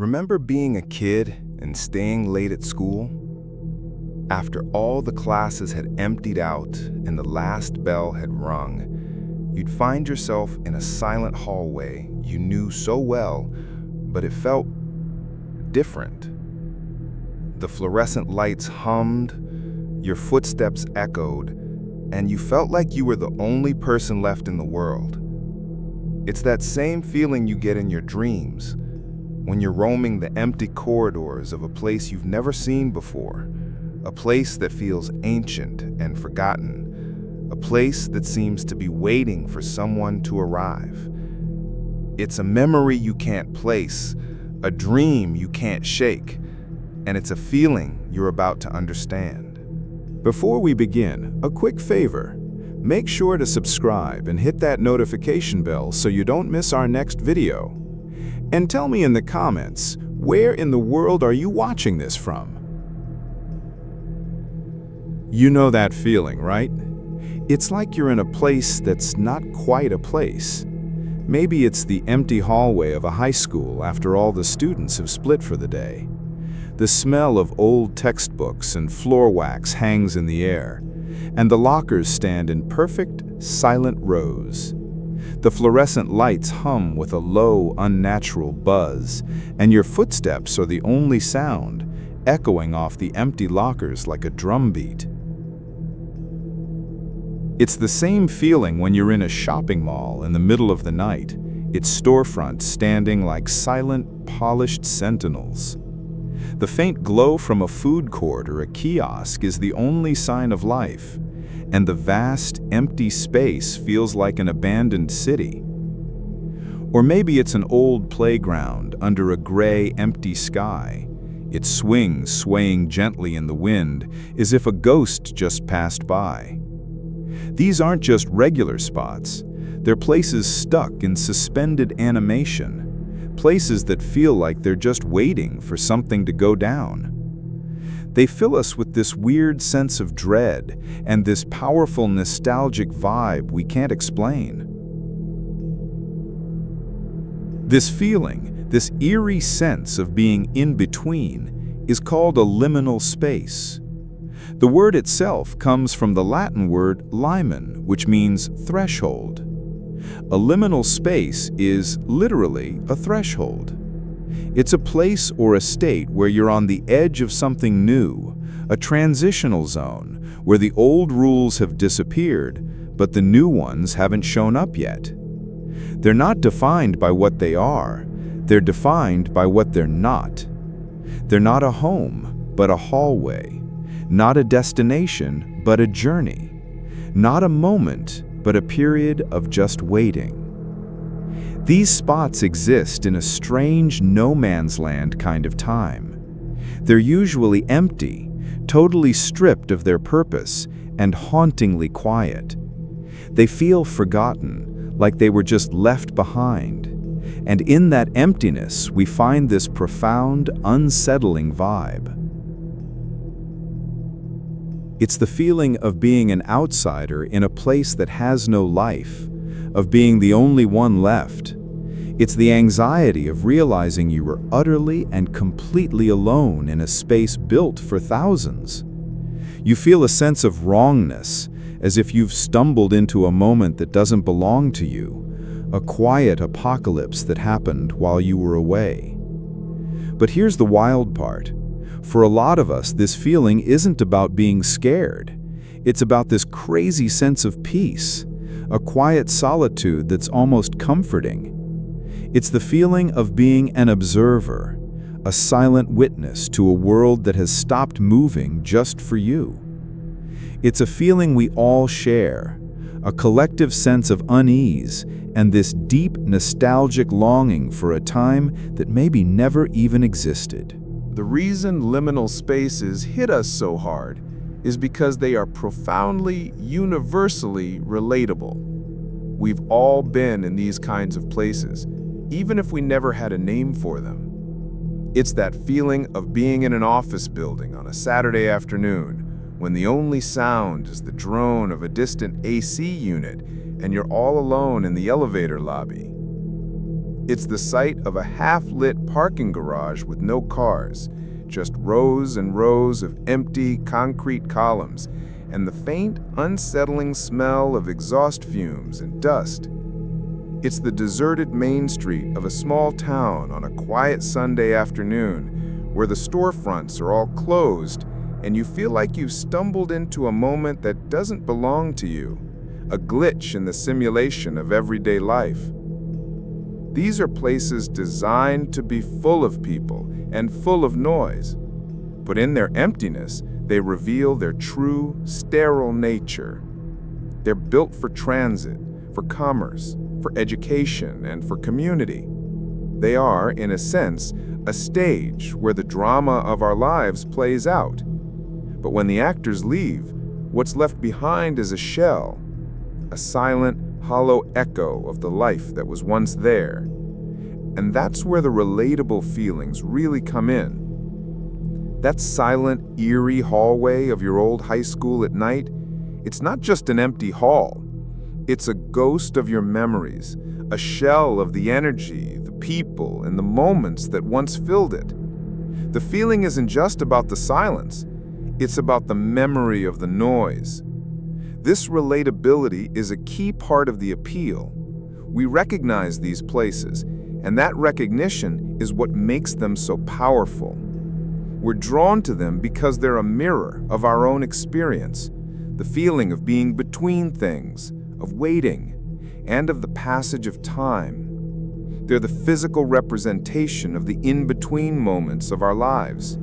Remember being a kid and staying late at school? After all the classes had emptied out and the last bell had rung, you'd find yourself in a silent hallway you knew so well, but it felt different. The fluorescent lights hummed, your footsteps echoed, and you felt like you were the only person left in the world. It's that same feeling you get in your dreams, when you're roaming the empty corridors of a place you've never seen before, a place that feels ancient and forgotten, a place that seems to be waiting for someone to arrive. It's a memory you can't place, a dream you can't shake, and it's a feeling you're about to understand. Before we begin, a quick favor. Make sure to subscribe and hit that notification bell so you don't miss our next video. And tell me in the comments, where in the world are you watching this from? You know that feeling, right? It's like you're in a place that's not quite a place. Maybe it's the empty hallway of a high school after all the students have split for the day. The smell of old textbooks and floor wax hangs in the air, and the lockers stand in perfect, silent rows. The fluorescent lights hum with a low, unnatural buzz, and your footsteps are the only sound, echoing off the empty lockers like a drumbeat. It's the same feeling when you're in a shopping mall in the middle of the night, its storefronts standing like silent, polished sentinels. The faint glow from a food court or a kiosk is the only sign of life, and the vast, empty space feels like an abandoned city. Or maybe it's an old playground under a gray, empty sky. Its swings swaying gently in the wind, as if a ghost just passed by. These aren't just regular spots. They're places stuck in suspended animation, places that feel like they're just waiting for something to go down. They fill us with this weird sense of dread and this powerful nostalgic vibe we can't explain. This feeling, this eerie sense of being in between, is called a liminal space. The word itself comes from the Latin word limen, which means threshold. A liminal space is literally a threshold. It's a place or a state where you're on the edge of something new, a transitional zone where the old rules have disappeared, but the new ones haven't shown up yet. They're not defined by what they are, they're defined by what they're not. They're not a home, but a hallway. Not a destination, but a journey. Not a moment, but a period of just waiting. These spots exist in a strange no-man's land kind of time. They're usually empty, totally stripped of their purpose, and hauntingly quiet. They feel forgotten, like they were just left behind. And in that emptiness, we find this profound, unsettling vibe. It's the feeling of being an outsider in a place that has no life, of being the only one left. It's the anxiety of realizing you were utterly and completely alone in a space built for thousands. You feel a sense of wrongness, as if you've stumbled into a moment that doesn't belong to you, a quiet apocalypse that happened while you were away. But here's the wild part. For a lot of us, this feeling isn't about being scared. It's about this crazy sense of peace, a quiet solitude that's almost comforting. It's the feeling of being an observer, a silent witness to a world that has stopped moving just for you. It's a feeling we all share, a collective sense of unease and this deep nostalgic longing for a time that maybe never even existed. The reason liminal spaces hit us so hard is because they are profoundly, universally relatable. We've all been in these kinds of places, even if we never had a name for them. It's that feeling of being in an office building on a Saturday afternoon when the only sound is the drone of a distant AC unit and you're all alone in the elevator lobby. It's the sight of a half-lit parking garage with no cars, just rows and rows of empty concrete columns, and the faint, unsettling smell of exhaust fumes and dust. It's the deserted main street of a small town on a quiet Sunday afternoon where the storefronts are all closed and you feel like you've stumbled into a moment that doesn't belong to you, a glitch in the simulation of everyday life. These are places designed to be full of people and full of noise, but in their emptiness, they reveal their true, sterile nature. They're built for transit, for commerce, for education, and for community. They are, in a sense, a stage where the drama of our lives plays out. But when the actors leave, what's left behind is a shell, a silent, hollow echo of the life that was once there. And that's where the relatable feelings really come in. That silent, eerie hallway of your old high school at night, it's not just an empty hall. It's a ghost of your memories, a shell of the energy, the people, and the moments that once filled it. The feeling isn't just about the silence, it's about the memory of the noise. This relatability is a key part of the appeal. We recognize these places, and that recognition is what makes them so powerful. We're drawn to them because they're a mirror of our own experience, the feeling of being between things, of waiting, and of the passage of time. They're the physical representation of the in-between moments of our lives.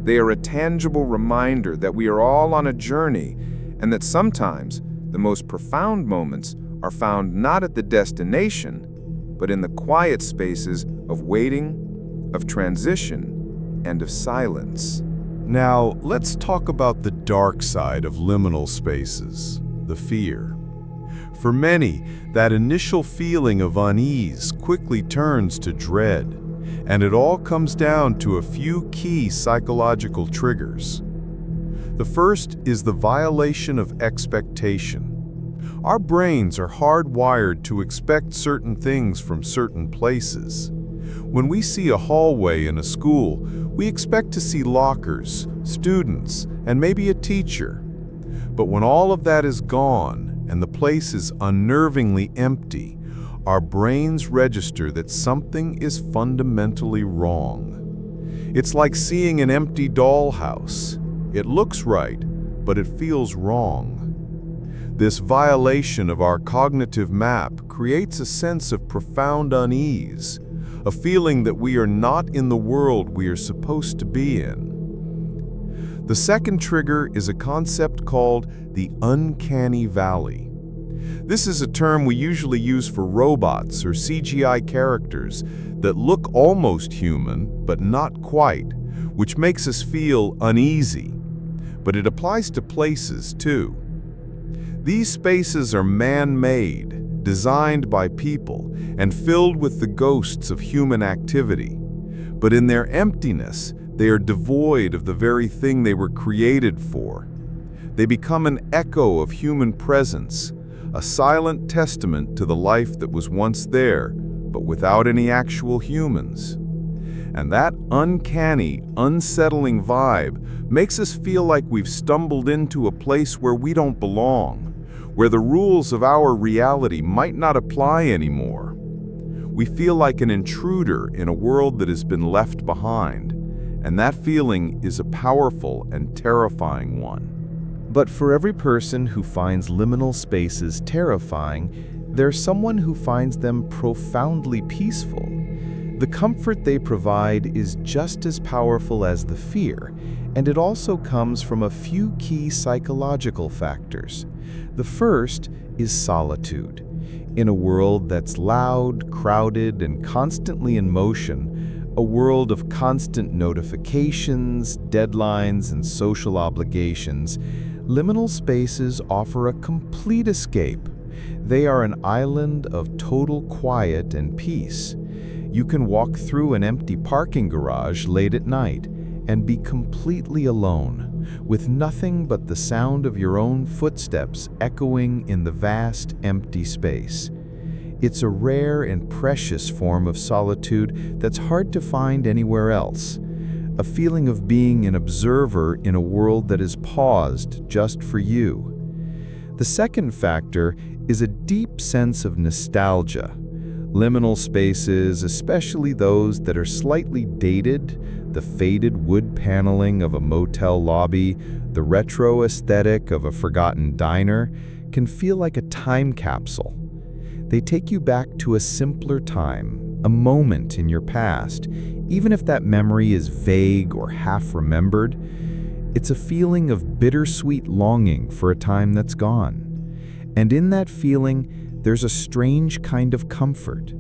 They are a tangible reminder that we are all on a journey, and that sometimes the most profound moments are found not at the destination, but in the quiet spaces of waiting, of transition, and of silence. Now, let's talk about the dark side of liminal spaces, the fear. For many, that initial feeling of unease quickly turns to dread, and it all comes down to a few key psychological triggers. The first is the violation of expectation. Our brains are hardwired to expect certain things from certain places. When we see a hallway in a school, we expect to see lockers, students, and maybe a teacher. But when all of that is gone and the place is unnervingly empty, our brains register that something is fundamentally wrong. It's like seeing an empty dollhouse. It looks right, but it feels wrong. This violation of our cognitive map creates a sense of profound unease, a feeling that we are not in the world we are supposed to be in. The second trigger is a concept called the uncanny valley. This is a term we usually use for robots or CGI characters that look almost human, but not quite, which makes us feel uneasy. But it applies to places too. These spaces are man-made, designed by people, and filled with the ghosts of human activity. But in their emptiness, they are devoid of the very thing they were created for. They become an echo of human presence, a silent testament to the life that was once there, but without any actual humans. And that uncanny, unsettling vibe makes us feel like we've stumbled into a place where we don't belong, where the rules of our reality might not apply anymore. We feel like an intruder in a world that has been left behind, and that feeling is a powerful and terrifying one. But for every person who finds liminal spaces terrifying, there's someone who finds them profoundly peaceful. The comfort they provide is just as powerful as the fear, and it also comes from a few key psychological factors. The first is solitude. In a world that's loud, crowded, and constantly in motion, a world of constant notifications, deadlines, and social obligations, liminal spaces offer a complete escape. They are an island of total quiet and peace. You can walk through an empty parking garage late at night and be completely alone, with nothing but the sound of your own footsteps echoing in the vast, empty space. It's a rare and precious form of solitude that's hard to find anywhere else. A feeling of being an observer in a world that is paused just for you. The second factor is a deep sense of nostalgia. Liminal spaces, especially those that are slightly dated, the faded wood paneling of a motel lobby, the retro aesthetic of a forgotten diner, can feel like a time capsule. They take you back to a simpler time, a moment in your past, even if that memory is vague or half-remembered. It's a feeling of bittersweet longing for a time that's gone. And in that feeling, there's a strange kind of comfort.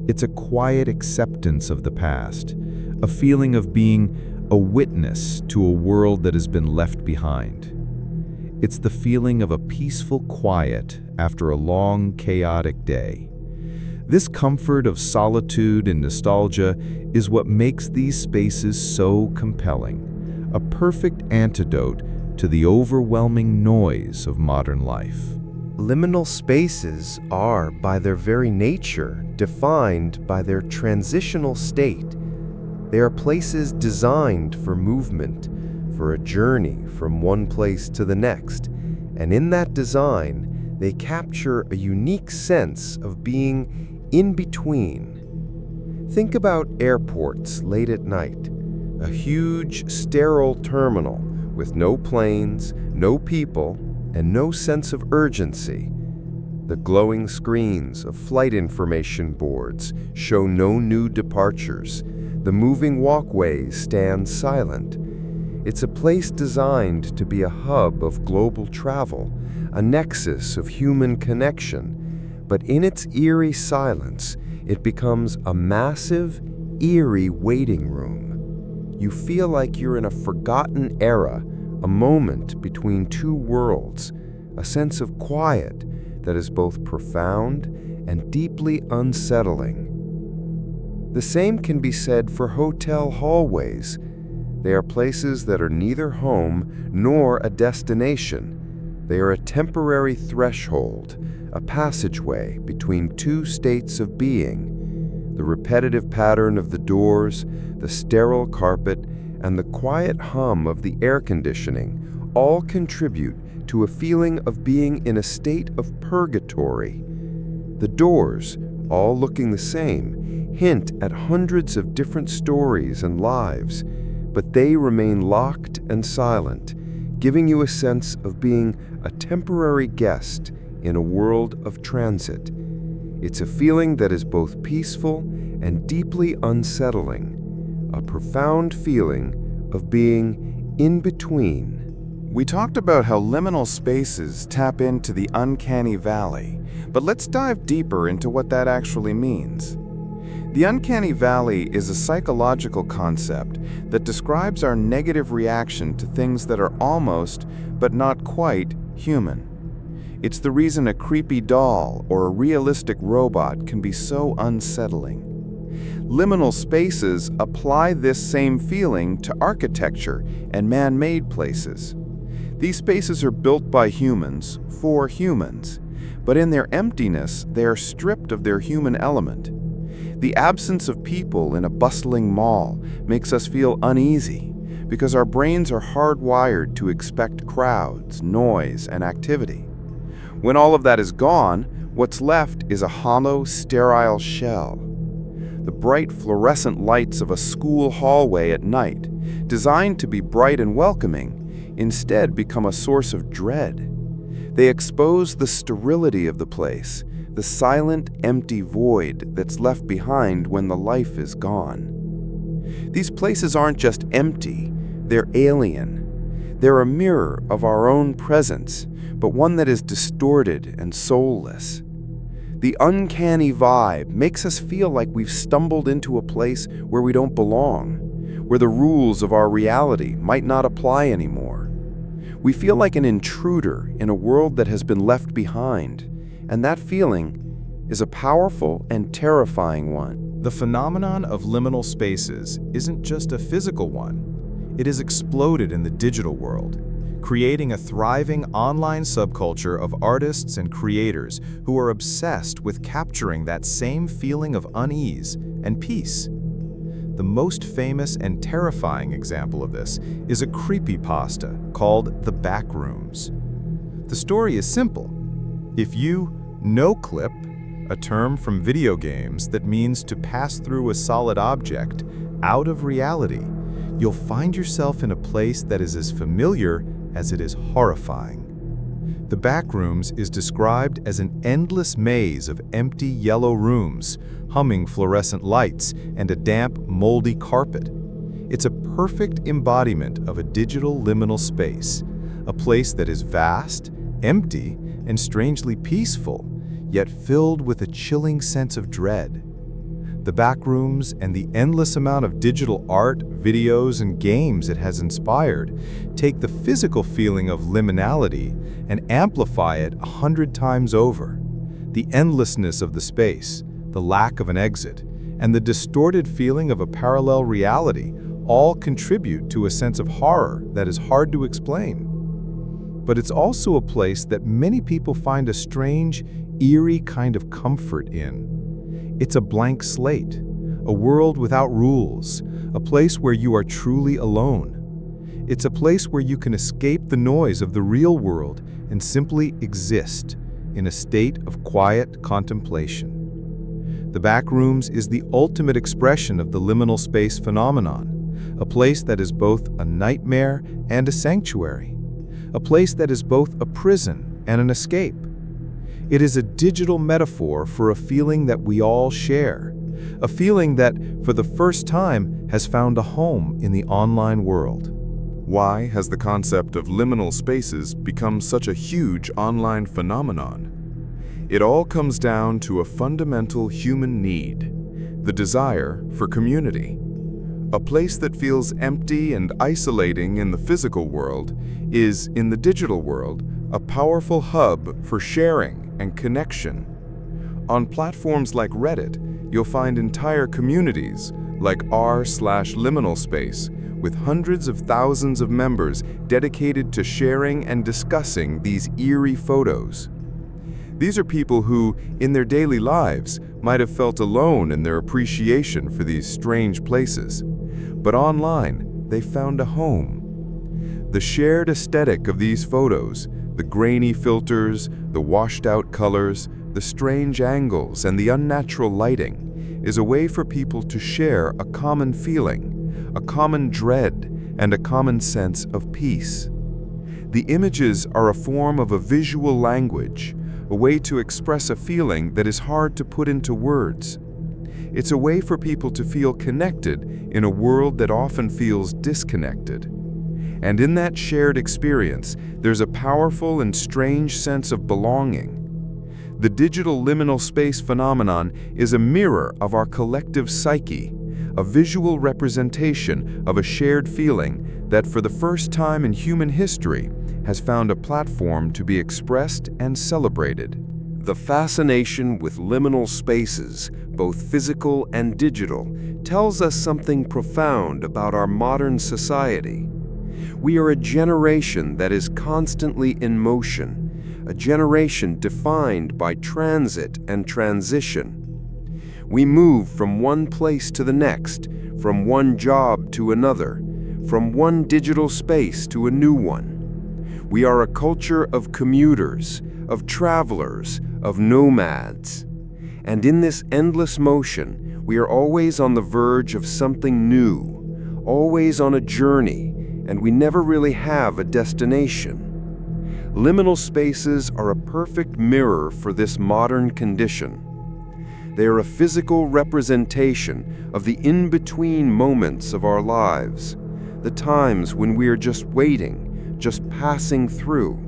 It's a quiet acceptance of the past, a feeling of being a witness to a world that has been left behind. It's the feeling of a peaceful quiet after a long, chaotic day. This comfort of solitude and nostalgia is what makes these spaces so compelling, a perfect antidote to the overwhelming noise of modern life. Liminal spaces are, by their very nature, defined by their transitional state. They are places designed for movement, for a journey from one place to the next, and in that design, they capture a unique sense of being in between. Think about airports late at night, a huge, sterile terminal with no planes, no people, and no sense of urgency. The glowing screens of flight information boards show no new departures. The moving walkways stand silent. It's a place designed to be a hub of global travel, a nexus of human connection. But in its eerie silence, it becomes a massive, eerie waiting room. You feel like you're in a forgotten era, a moment between two worlds, a sense of quiet that is both profound and deeply unsettling. The same can be said for hotel hallways. They are places that are neither home nor a destination. They are a temporary threshold, a passageway between two states of being. The repetitive pattern of the doors, the sterile carpet, and the quiet hum of the air conditioning all contribute to a feeling of being in a state of purgatory. The doors, all looking the same, hint at hundreds of different stories and lives, but they remain locked and silent, giving you a sense of being a temporary guest in a world of transit. It's a feeling that is both peaceful and deeply unsettling, a profound feeling of being in between. We talked about how liminal spaces tap into the uncanny valley, but let's dive deeper into what that actually means. The uncanny valley is a psychological concept that describes our negative reaction to things that are almost, but not quite, human. It's the reason a creepy doll or a realistic robot can be so unsettling. Liminal spaces apply this same feeling to architecture and man-made places. These spaces are built by humans for humans, but in their emptiness, they are stripped of their human element. The absence of people in a bustling mall makes us feel uneasy because our brains are hardwired to expect crowds, noise, and activity. When all of that is gone, what's left is a hollow, sterile shell. The bright fluorescent lights of a school hallway at night, designed to be bright and welcoming, instead become a source of dread. They expose the sterility of the place, the silent, empty void that's left behind when the life is gone. These places aren't just empty, they're alien. They're a mirror of our own presence, but one that is distorted and soulless. The uncanny vibe makes us feel like we've stumbled into a place where we don't belong, where the rules of our reality might not apply anymore. We feel like an intruder in a world that has been left behind, and that feeling is a powerful and terrifying one. The phenomenon of liminal spaces isn't just a physical one. It has exploded in the digital world, creating a thriving online subculture of artists and creators who are obsessed with capturing that same feeling of unease and peace. The most famous and terrifying example of this is a creepypasta called the Backrooms. The story is simple. If you no-clip, a term from video games that means to pass through a solid object out of reality, you'll find yourself in a place that is as familiar as it is horrifying. The Backrooms is described as an endless maze of empty yellow rooms, humming fluorescent lights, and a damp, moldy carpet. It's a perfect embodiment of a digital liminal space, a place that is vast, empty, and strangely peaceful, yet filled with a chilling sense of dread. The Backrooms and the endless amount of digital art, videos, and games it has inspired take the physical feeling of liminality and amplify it 100 times over. The endlessness of the space, the lack of an exit, and the distorted feeling of a parallel reality all contribute to a sense of horror that is hard to explain. But it's also a place that many people find a strange, eerie kind of comfort in. It's a blank slate, a world without rules, a place where you are truly alone. It's a place where you can escape the noise of the real world and simply exist in a state of quiet contemplation. The Backrooms is the ultimate expression of the liminal space phenomenon, a place that is both a nightmare and a sanctuary, a place that is both a prison and an escape. It is a digital metaphor for a feeling that we all share, a feeling that, for the first time, has found a home in the online world. Why has the concept of liminal spaces become such a huge online phenomenon? It all comes down to a fundamental human need, the desire for community. A place that feels empty and isolating in the physical world is, in the digital world, a powerful hub for sharing and connection. On platforms like Reddit, you'll find entire communities like r/liminal space with hundreds of thousands of members dedicated to sharing and discussing these eerie photos. These are people who, in their daily lives, might have felt alone in their appreciation for these strange places. But online, they found a home. The shared aesthetic of these photos, the grainy filters, the washed-out colors, the strange angles, and the unnatural lighting, is a way for people to share a common feeling, a common dread, and a common sense of peace. The images are a form of a visual language, a way to express a feeling that is hard to put into words. It's a way for people to feel connected in a world that often feels disconnected. And in that shared experience, there's a powerful and strange sense of belonging. The digital liminal space phenomenon is a mirror of our collective psyche, a visual representation of a shared feeling that, for the first time in human history, has found a platform to be expressed and celebrated. The fascination with liminal spaces, both physical and digital, tells us something profound about our modern society. We are a generation that is constantly in motion, a generation defined by transit and transition. We move from one place to the next, from one job to another, from one digital space to a new one. We are a culture of commuters, of travelers, of nomads. And in this endless motion, we are always on the verge of something new, always on a journey, and we never really have a destination. Liminal spaces are a perfect mirror for this modern condition. They are a physical representation of the in-between moments of our lives, the times when we are just waiting, just passing through.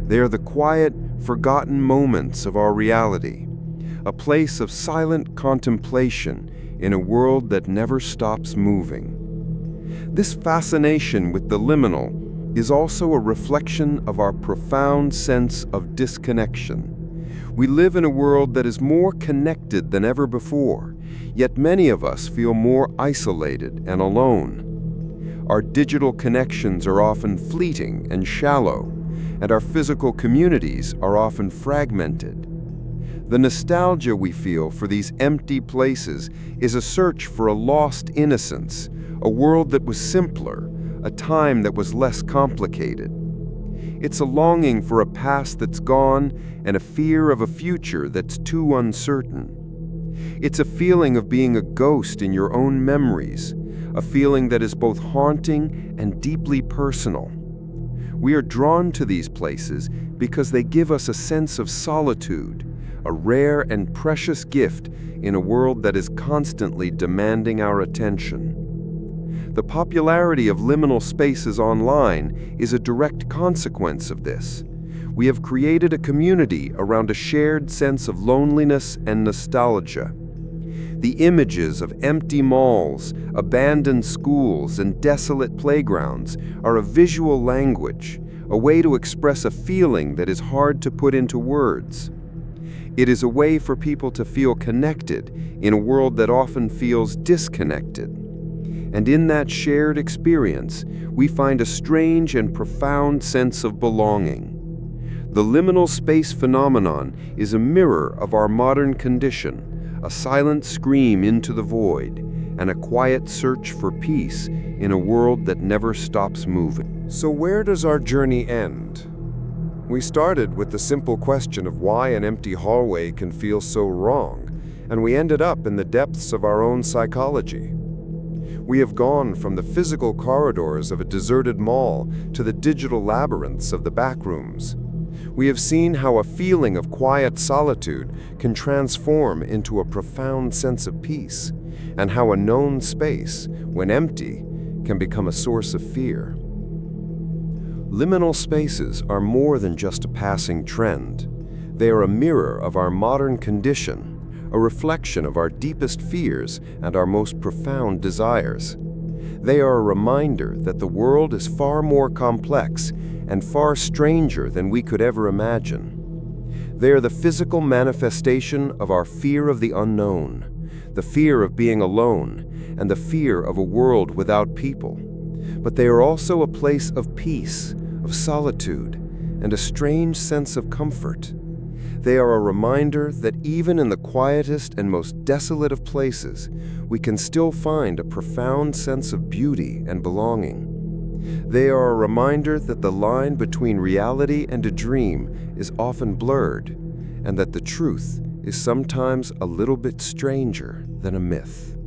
They are the quiet, forgotten moments of our reality, a place of silent contemplation in a world that never stops moving. This fascination with the liminal is also a reflection of our profound sense of disconnection. We live in a world that is more connected than ever before, yet many of us feel more isolated and alone. Our digital connections are often fleeting and shallow, and our physical communities are often fragmented. The nostalgia we feel for these empty places is a search for a lost innocence, a world that was simpler, a time that was less complicated. It's a longing for a past that's gone and a fear of a future that's too uncertain. It's a feeling of being a ghost in your own memories, a feeling that is both haunting and deeply personal. We are drawn to these places because they give us a sense of solitude, a rare and precious gift in a world that is constantly demanding our attention. The popularity of liminal spaces online is a direct consequence of this. We have created a community around a shared sense of loneliness and nostalgia. The images of empty malls, abandoned schools, and desolate playgrounds are a visual language, a way to express a feeling that is hard to put into words. It is a way for people to feel connected in a world that often feels disconnected. And in that shared experience, we find a strange and profound sense of belonging. The liminal space phenomenon is a mirror of our modern condition, a silent scream into the void, and a quiet search for peace in a world that never stops moving. So where does our journey end? We started with the simple question of why an empty hallway can feel so wrong, and we ended up in the depths of our own psychology. We have gone from the physical corridors of a deserted mall to the digital labyrinths of the backrooms. We have seen how a feeling of quiet solitude can transform into a profound sense of peace, and how a known space, when empty, can become a source of fear. Liminal spaces are more than just a passing trend. They are a mirror of our modern condition, a reflection of our deepest fears and our most profound desires. They are a reminder that the world is far more complex and far stranger than we could ever imagine. They are the physical manifestation of our fear of the unknown, the fear of being alone, and the fear of a world without people. But they are also a place of peace, of solitude, and a strange sense of comfort. They are a reminder that even in the quietest and most desolate of places, we can still find a profound sense of beauty and belonging. They are a reminder that the line between reality and a dream is often blurred, and that the truth is sometimes a little bit stranger than a myth.